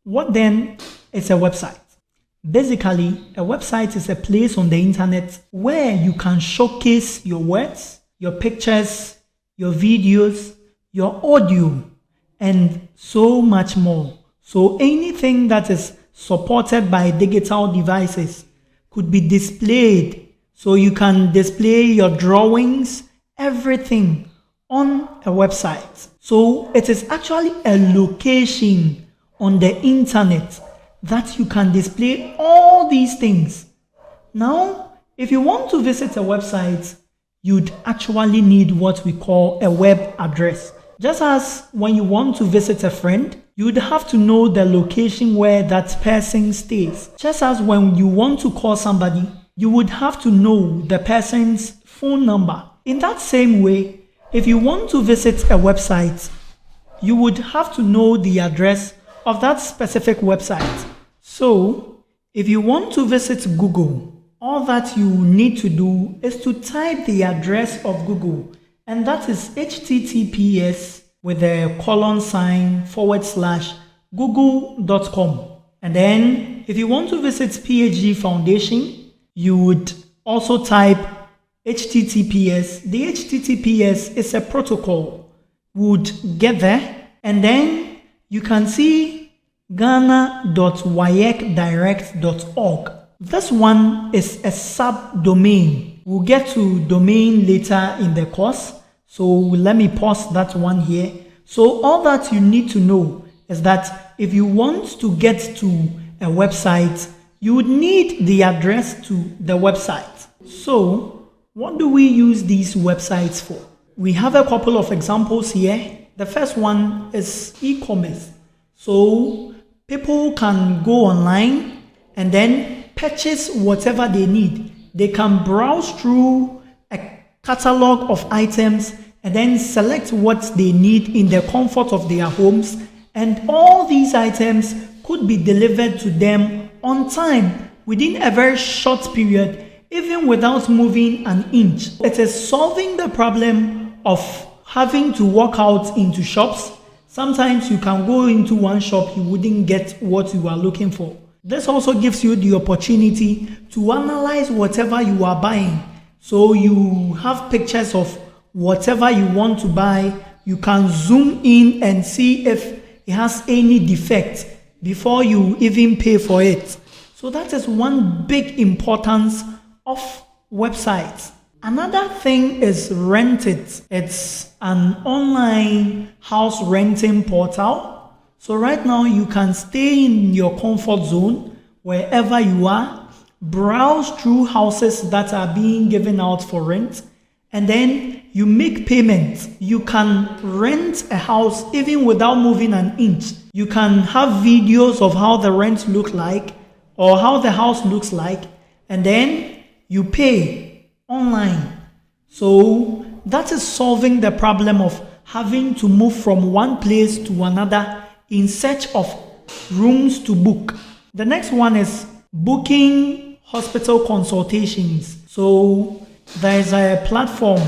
What then is a website? Basically, a website is a place on the internet where you can showcase your words, your pictures, your videos, your audio, and so much more. So anything that is supported by digital devices could be displayed. So you can display your drawings, everything on a website. So it is actually a location on the internet that you can display all these things. Now, if you want to visit a website, you'd actually need what we call a web address. Just as when you want to visit a friend, you'd have to know the location where that person stays. Just as when you want to call somebody, you would have to know the person's phone number. In that same way, if you want to visit a website, you would have to know the address of that specific website. So, if you want to visit Google, all that you need to do is to type the address of Google, and that is https /google.com. And then, if you want to visit PHG Foundation, you would also type https. The https is a protocol. Would get there, and then you can see ghana.wayekdirect.org. This one is a subdomain. We'll get to domain later in the course, so let me pause that one here. So all that you need to know is that if you want to get to a website, you would need the address to the website. So what do we use these websites for? We have a couple of examples here. The first one is e-commerce. So people can go online and then purchase whatever they need. They can browse through a catalog of items and then select what they need in the comfort of their homes. And all these items could be delivered to them on time within a very short period, even without moving an inch. It is solving the problem of having to walk out into shops. Sometimes you can go into one shop, you wouldn't get what you are looking for. This also gives you the opportunity to analyze whatever you are buying. So you have pictures of whatever you want to buy. You can zoom in and see if it has any defect before you even pay for it. So that is one big importance of websites. Another thing is Rentit. It's an online house renting portal. So right now you can stay in your comfort zone wherever you are, browse through houses that are being given out for rent, and then you make payments. You can rent a house even without moving an inch. You can have videos of how the rent looks like or how the house looks like, and then you pay online. So that is solving the problem of having to move from one place to another in search of rooms to book. The next one is booking hospital consultations. So there is a platform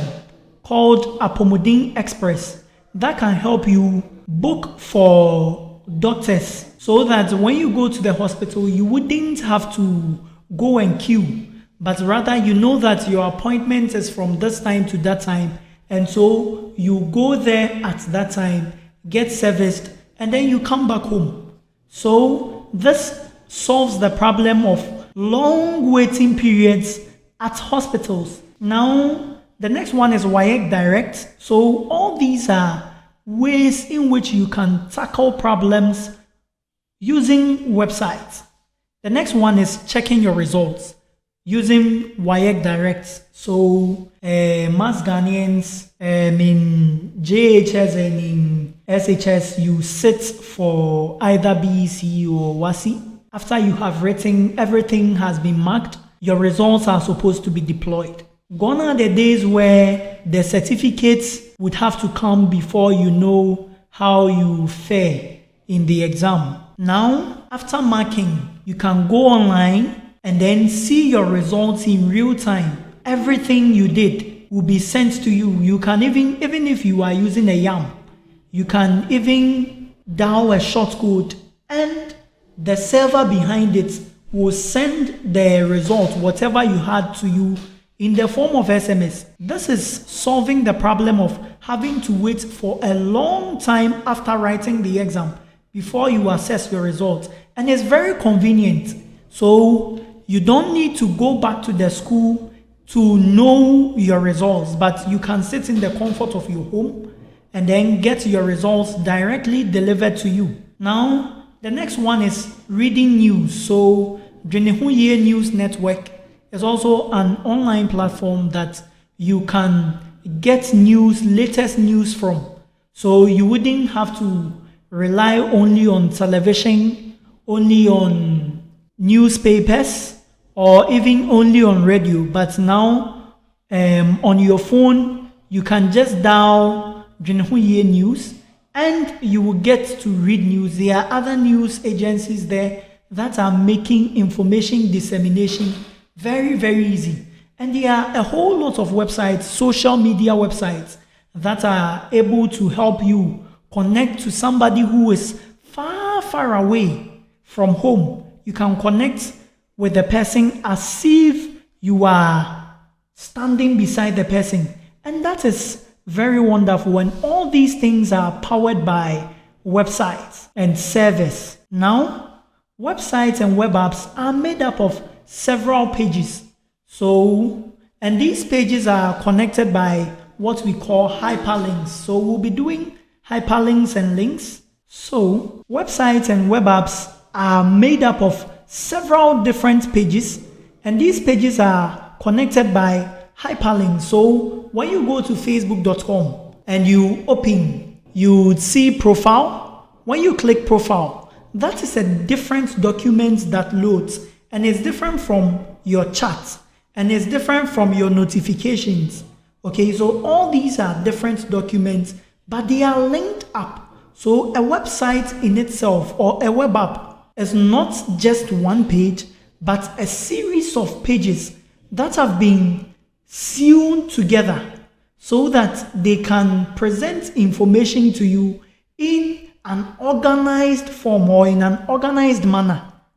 called Apomodin Express that can help you book for doctors so that when you go to the hospital, you wouldn't have to go and queue, but rather you know that your appointment is from this time to that time, and so you go there at that time, get serviced, and then you come back home. So this solves the problem of long waiting periods at hospitals. Now, the next one is Wayek Direct. So all these are ways in which you can tackle problems using websites. The next one is checking your results using Wayek Direct. So most Ghanaians in JHS and in SHS, you sit for either BEC or WASI. After you have written, everything has been marked, your results are supposed to be deployed. Gone are the days where the certificates would have to come before you know how you fare in the exam. Now, after marking, you can go online and then see your results in real time. Everything you did will be sent to you. You can even if you are using a YAM, you can even dial a short code and the server behind it will send the result, whatever you had, to you in the form of SMS. This is solving the problem of having to wait for a long time after writing the exam before you assess your results. And it's very convenient. So you don't need to go back to the school to know your results, but you can sit in the comfort of your home and then get your results directly delivered to you. Now, the next one is reading news. So Dwene Ho Yie News Network is also an online platform that you can get news, latest news from. So you wouldn't have to rely only on television, only on newspapers, or even only on radio. But now on your phone, you can just dial Dwene Ho Yie News and you will get to read news. There are other news agencies there that are making information dissemination very, very easy. And there are a whole lot of websites, social media websites, that are able to help you connect to somebody who is far, far away from home. You can connect with the person as if you are standing beside the person. And that is very wonderful when all these things are powered by websites and servers. Now, websites and web apps are made up of several pages. And these pages are connected by what we call hyperlinks. So we'll be doing hyperlinks and links. So websites and web apps are made up of several different pages, and these pages are connected by hyperlinks. So when you go to facebook.com and you open, you would see profile. When you click profile, that is a different document that loads, and it's different from your chat, and it's different from your notifications. Okay, so all these are different documents, but they are linked up. So a website in itself, or a web app, is not just one page, but a series of pages that have been sewn together so that they can present information to you in an organized form or in an organized manner.